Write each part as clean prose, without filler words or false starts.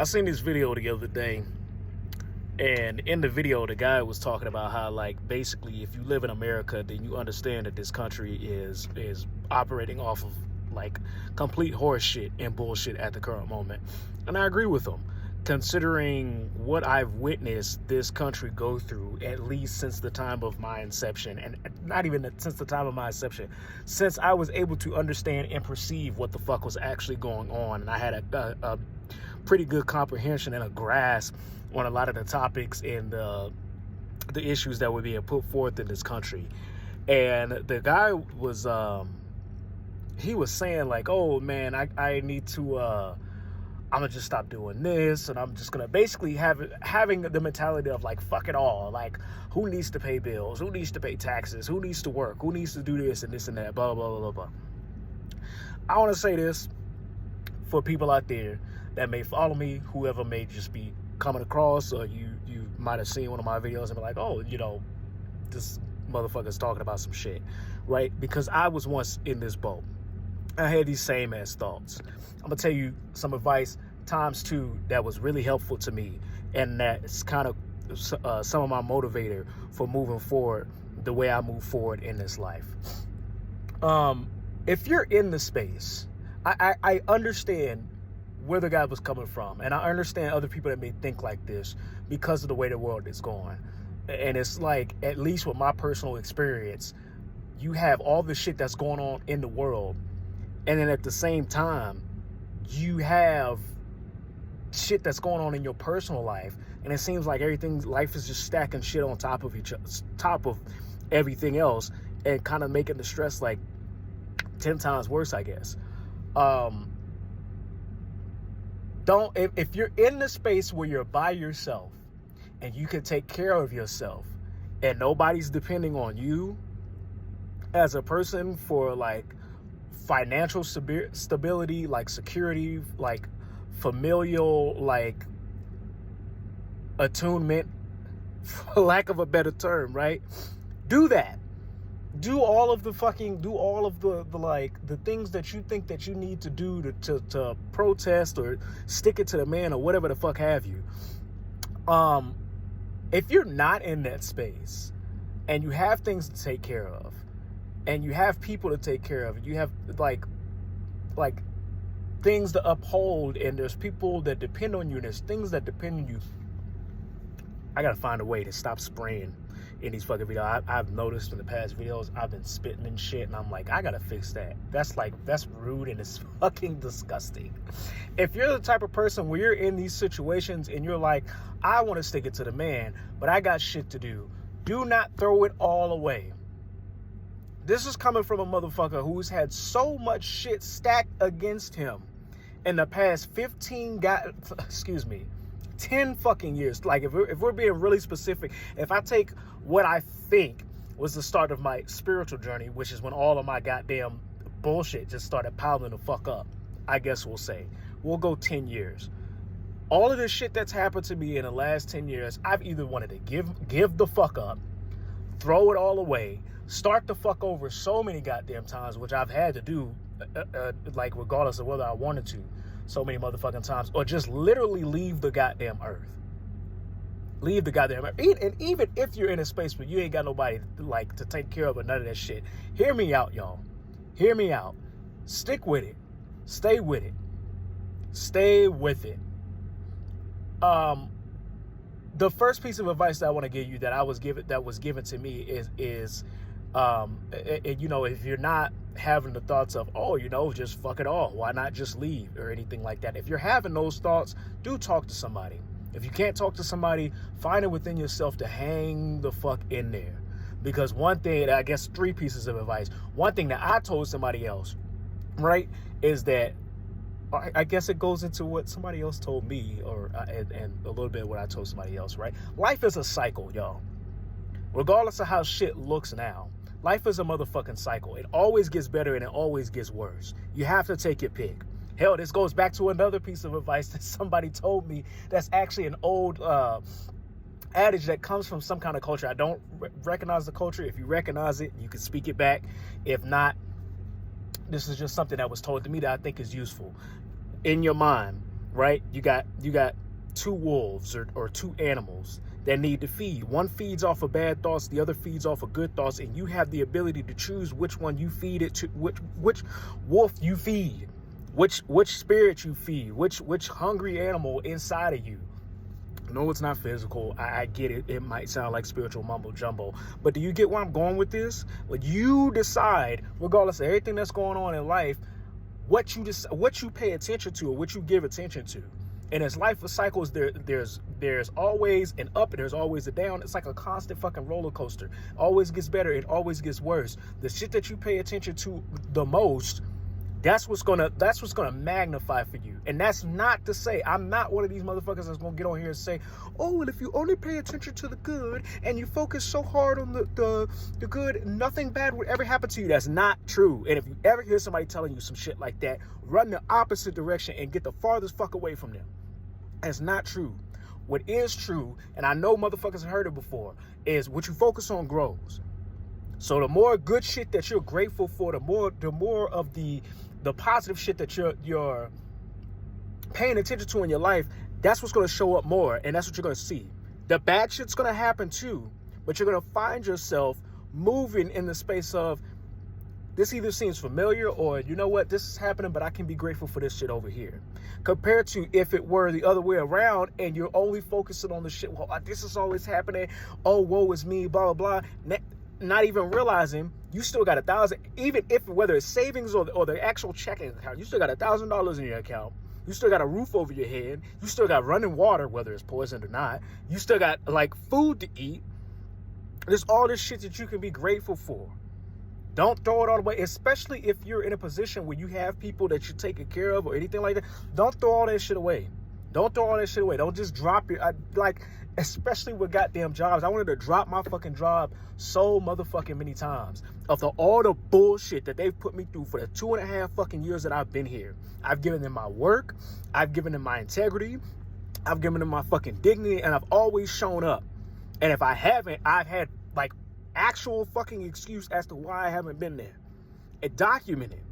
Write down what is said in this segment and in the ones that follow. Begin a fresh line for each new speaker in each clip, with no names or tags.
I seen this video the other day, and in the video, the guy was talking about how, like, basically, if you live in America, then you understand that this country is operating off of like complete horse shit and bullshit at the current moment. And I agree with him, considering what I've witnessed this country go through, at least since the time of my inception, and not even since the time of my inception, since I was able to understand and perceive what the fuck was actually going on, and I had a pretty good comprehension and a grasp on a lot of the topics and the issues that were being put forth in this country. And the guy was he was saying, like, oh man, I need to I'm gonna just stop doing this, and I'm just gonna basically having the mentality of, like, fuck it all. Like, who needs to pay bills, who needs to pay taxes, who needs to work, who needs to do this and this and that, blah blah blah blah blah. I want to say this for people out there that may follow me, whoever may just be coming across, or you might have seen one of my videos and be like, oh, this motherfucker's talking about some shit, right? Because I was once in this boat. I had these same ass thoughts. I'm gonna tell you some advice times two that was really helpful to me, and that's kind of some of my motivator for moving forward the way I move forward in this life. If you're in the space, I understand where the guy was coming from, and I understand other people that may think like this because of the way the world is going. And it's like, at least with my personal experience, you have all the shit that's going on in the world, and then at the same time you have shit that's going on in your personal life, and it seems like life is just stacking shit on top of top of everything else, and kind of making the stress like 10 times worse, I guess. If you're in the space where you're by yourself and you can take care of yourself and nobody's depending on you as a person for, like, financial stability, like security, like familial, like attunement, for lack of a better term, right? Do that. Do all of the things that you think that you need to do to protest or stick it to the man or whatever the fuck have you. If you're not in that space and you have things to take care of and you have people to take care of, and you have like things to uphold, and there's people that depend on you, and there's things that depend on you. I gotta find a way to stop spraying in these fucking videos. I've noticed in the past videos I've been spitting and shit, and I'm like, I gotta fix that. That's rude and it's fucking disgusting. If you're the type of person where you're in these situations and you're like, I want to stick it to the man, but I got shit to do, do not throw it all away. This is coming from a motherfucker who's had so much shit stacked against him in the past 10 fucking years. Like, if we're being really specific, if I take what I think was the start of my spiritual journey, which is when all of my goddamn bullshit just started piling the fuck up, I guess we'll go 10 years. All of this shit that's happened to me in the last 10 years, I've either wanted to give the fuck up, throw it all away, start the fuck over so many goddamn times, which I've had to do, like, regardless of whether I wanted to, so many motherfucking times, or just literally leave the goddamn earth. Leave the goddamn earth. And even if you're in a space where you ain't got nobody like to take care of or none of that shit, hear me out, y'all. Hear me out. Stick with it. Stay with it. Stay with it. The first piece of advice that I want to give you that was given to me is if you're not having the thoughts of, just fuck it all, why not just leave, or anything like that. If you're having those thoughts, do talk to somebody. If you can't talk to somebody, find it within yourself to hang the fuck in there. Because one thing, I guess 3 pieces of advice. One thing that I told somebody else, right, is that, I guess it goes into what somebody else told me, and a little bit what I told somebody else, right? Life is a cycle, y'all. Regardless of how shit looks now, life is a motherfucking cycle. It always gets better and it always gets worse. You have to take your pick. Hell, this goes back to another piece of advice that somebody told me that's actually an old adage that comes from some kind of culture. I don't recognize the culture. If you recognize it, you can speak it back. If not, this is just something that was told to me that I think is useful. In your mind, right? You got two wolves or two animals that need to feed. One feeds off of bad thoughts, the other feeds off of good thoughts, and you have the ability to choose which one you feed it to, which wolf you feed, which spirit you feed, which hungry animal inside of you. No, it's not physical. I get it. It might sound like spiritual mumbo jumbo, but do you get where I'm going with this? Like, you decide, regardless of everything that's going on in life, what you pay attention to or what you give attention to. And as life of cycles, there's always an up and there's always a down. It's like a constant fucking roller coaster. Always gets better. It always gets worse. The shit that you pay attention to the most, that's what's gonna magnify for you. And that's not to say, I'm not one of these motherfuckers that's gonna get on here and say, oh, well, if you only pay attention to the good and you focus so hard on the good, nothing bad would ever happen to you. That's not true. And if you ever hear somebody telling you some shit like that, run the opposite direction and get the farthest fuck away from them. That's not true. What is true, and I know motherfuckers have heard it before, is what you focus on grows. So the more good shit that you're grateful for, the more of the positive shit that you're paying attention to in your life, that's what's going to show up more, and that's what you're going to see. The bad shit's going to happen too, but you're going to find yourself moving in the space of, this either seems familiar or, you know what, this is happening, but I can be grateful for this shit over here. Compared to if it were the other way around and you're only focusing on the shit, well, this is always happening, oh, woe is me, blah, blah, blah. Not even realizing you still got $1,000, even if whether it's savings or the actual checking account, you still got $1,000 in your account. You still got a roof over your head. You still got running water, whether it's poisoned or not. You still got like food to eat. There's all this shit that you can be grateful for. Don't throw it all away, especially if you're in a position where you have people that you're taking care of or anything like that. Don't throw all that shit away. Don't throw all that shit away. Don't just drop it. Especially with goddamn jobs. I wanted to drop my fucking job so motherfucking many times of all the bullshit that they've put me through for the 2.5 fucking years that I've been here. I've given them my work. I've given them my integrity. I've given them my fucking dignity, and I've always shown up. And if I haven't, I've had like actual fucking excuse as to why I haven't been there. It documented.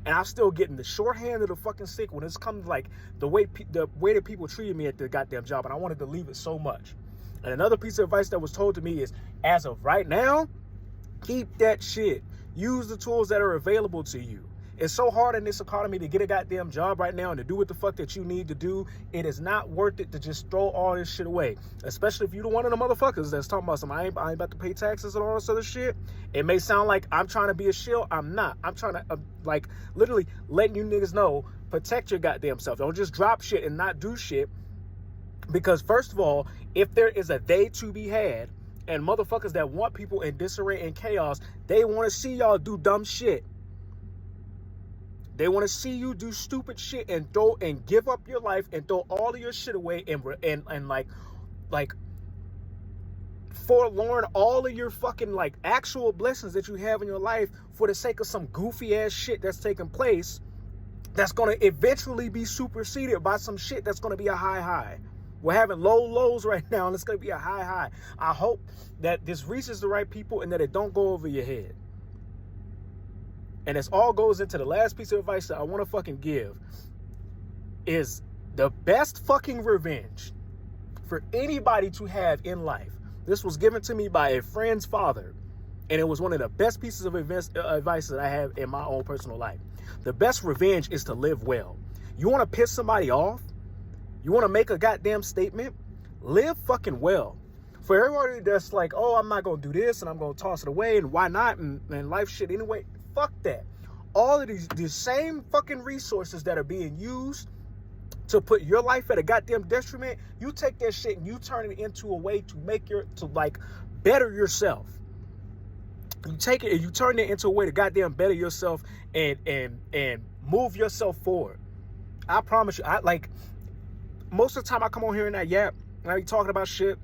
And I'm still getting the shorthand of the fucking stick when it's come to like the way that people treated me at the goddamn job, and I wanted to leave it so much. And another piece of advice that was told to me is, as of right now, keep that shit. Use the tools that are available to you. It's so hard in this economy to get a goddamn job right now and to do what the fuck that you need to do. It is not worth it to just throw all this shit away. Especially if you're one of the motherfuckers that's talking about I ain't about to pay taxes and all this other shit. It may sound like I'm trying to be a shill. I'm not. I'm trying to like literally letting you niggas know, protect your goddamn self. Don't just drop shit and not do shit. Because first of all, if there is a day to be had, and motherfuckers that want people in disarray and chaos, they want to see y'all do dumb shit. They want to see you do stupid shit and give up your life and throw all of your shit away and like forlorn all of your fucking like actual blessings that you have in your life for the sake of some goofy ass shit that's taking place that's going to eventually be superseded by some shit that's going to be a high. We're having low lows right now, and it's going to be a high. I hope that this reaches the right people and that it don't go over your head. And this all goes into the last piece of advice that I want to fucking give, is the best fucking revenge for anybody to have in life. This was given to me by a friend's father, and it was one of the best pieces of advice that I have in my own personal life. The best revenge is to live well. You want to piss somebody off? You want to make a goddamn statement? Live fucking well. For everybody that's like, oh, I'm not going to do this and I'm going to toss it away and why not and life shit anyway. Fuck that. All of these same fucking resources that are being used to put your life at a goddamn detriment, you take that shit and you turn it into a way to better yourself. You take it and you turn it into a way to goddamn better yourself and move yourself forward. I promise you, most of the time I come on here and I yap and I be talking about shit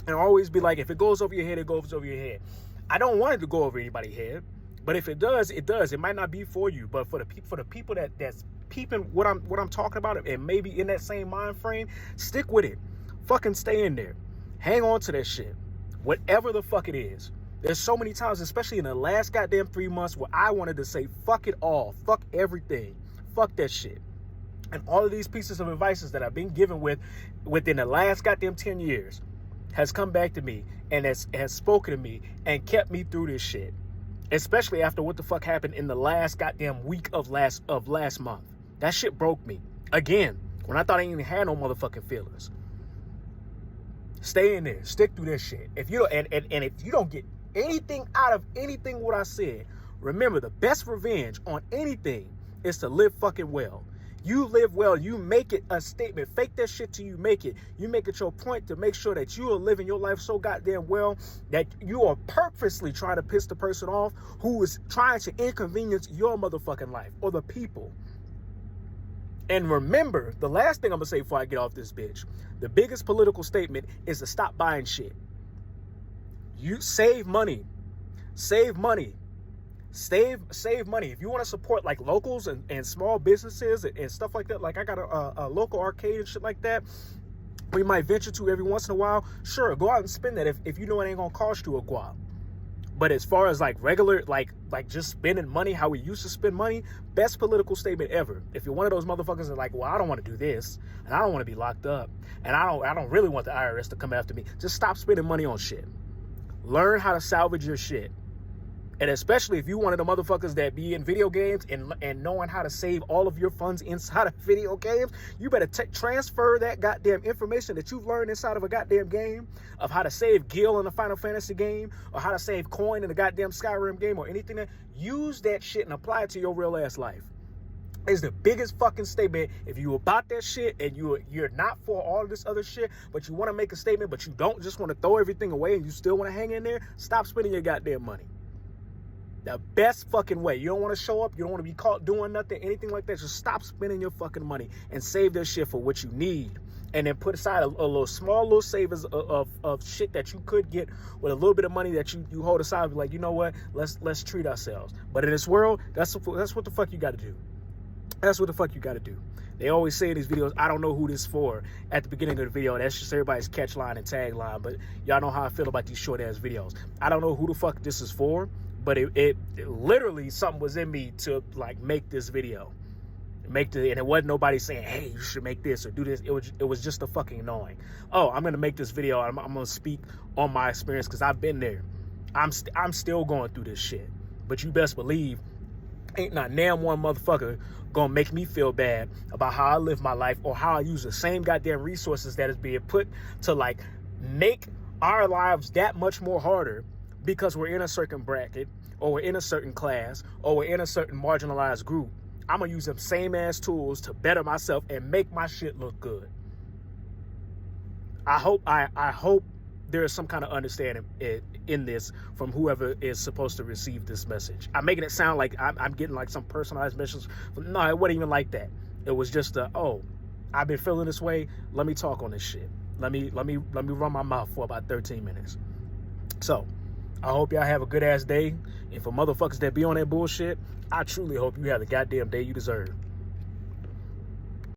and I always be like, if it goes over your head, it goes over your head. I don't want it to go over anybody's head. But if it does, it does. It might not be for you, but for the people that's peeping what I'm talking about and maybe in that same mind frame, stick with it. Fucking stay in there. Hang on to that shit. Whatever the fuck it is. There's so many times, especially in the last goddamn 3 months, where I wanted to say fuck it all. Fuck everything. Fuck that shit. And all of these pieces of advice that I've been given within the last goddamn 10 years has come back to me and has spoken to me and kept me through this shit. Especially after what the fuck happened in the last goddamn week of last month. That shit broke me. Again, when I thought I didn't even had no motherfucking feelings. Stay in there. Stick through this shit. If you and if you don't get anything out of anything what I said, remember the best revenge on anything is to live fucking well. You live well, you make it a statement. Fake that shit till you make it. You make it your point to make sure that you are living your life so goddamn well that you are purposely trying to piss the person off who is trying to inconvenience your motherfucking life or the people. And remember, the last thing I'm gonna say before I get off this bitch, the biggest political statement is to stop buying shit. You save money. Save money. Save money. If you want to support like locals and small businesses and stuff like that, like I got a local arcade and shit like that, we might venture to every once in a while. Sure, go out and spend that if you know it ain't gonna cost you a guap. But as far as like regular, like just spending money how we used to spend money, best political statement ever. If you're one of those motherfuckers that are like, well, I don't want to do this, and I don't want to be locked up, and I don't really want the IRS to come after me. Just stop spending money on shit. Learn how to salvage your shit. And especially if you one of the motherfuckers that be in video games and knowing how to save all of your funds inside of video games, you better transfer that goddamn information that you've learned inside of a goddamn game of how to save Gil in a Final Fantasy game or how to save coin in a goddamn Skyrim game or anything. Use that shit and apply it to your real ass life. Is the biggest fucking statement. If you about that shit and you're not for all of this other shit, but you want to make a statement, but you don't just want to throw everything away and you still want to hang in there, stop spending your goddamn money. The best fucking way. You don't want to show up. You don't want to be caught doing nothing, anything like that. Just stop spending your fucking money and save that shit for what you need. And then put aside a little small little savings of shit that you could get with a little bit of money that you hold aside and be like, you know what? Let's treat ourselves. But in this world, that's what the fuck you got to do. That's what the fuck you got to do. They always say in these videos, I don't know who this for at the beginning of the video. That's just everybody's catch line and tagline. But y'all know how I feel about these short ass videos. I don't know who the fuck this is for. But it literally something was in me to like make this video, and it wasn't nobody saying, hey, you should make this or do this. It was just a fucking annoying. Oh, I'm gonna make this video. I'm gonna speak on my experience because I've been there. I'm still going through this shit. But you best believe, ain't not damn one motherfucker gonna make me feel bad about how I live my life or how I use the same goddamn resources that is being put to like make our lives that much more harder. Because we're in a certain bracket, or we're in a certain class, or we're in a certain marginalized group, I'm gonna use them same ass tools to better myself and make my shit look good. I hope there is some kind of understanding in this from whoever is supposed to receive this message. I'm making it sound like I'm getting like some personalized message. No, it wasn't even like that. It was just I've been feeling this way. Let me talk on this shit. Let me run my mouth for about 13 minutes. So I hope y'all have a good ass day. And for motherfuckers that be on that bullshit, I truly hope you have the goddamn day you deserve.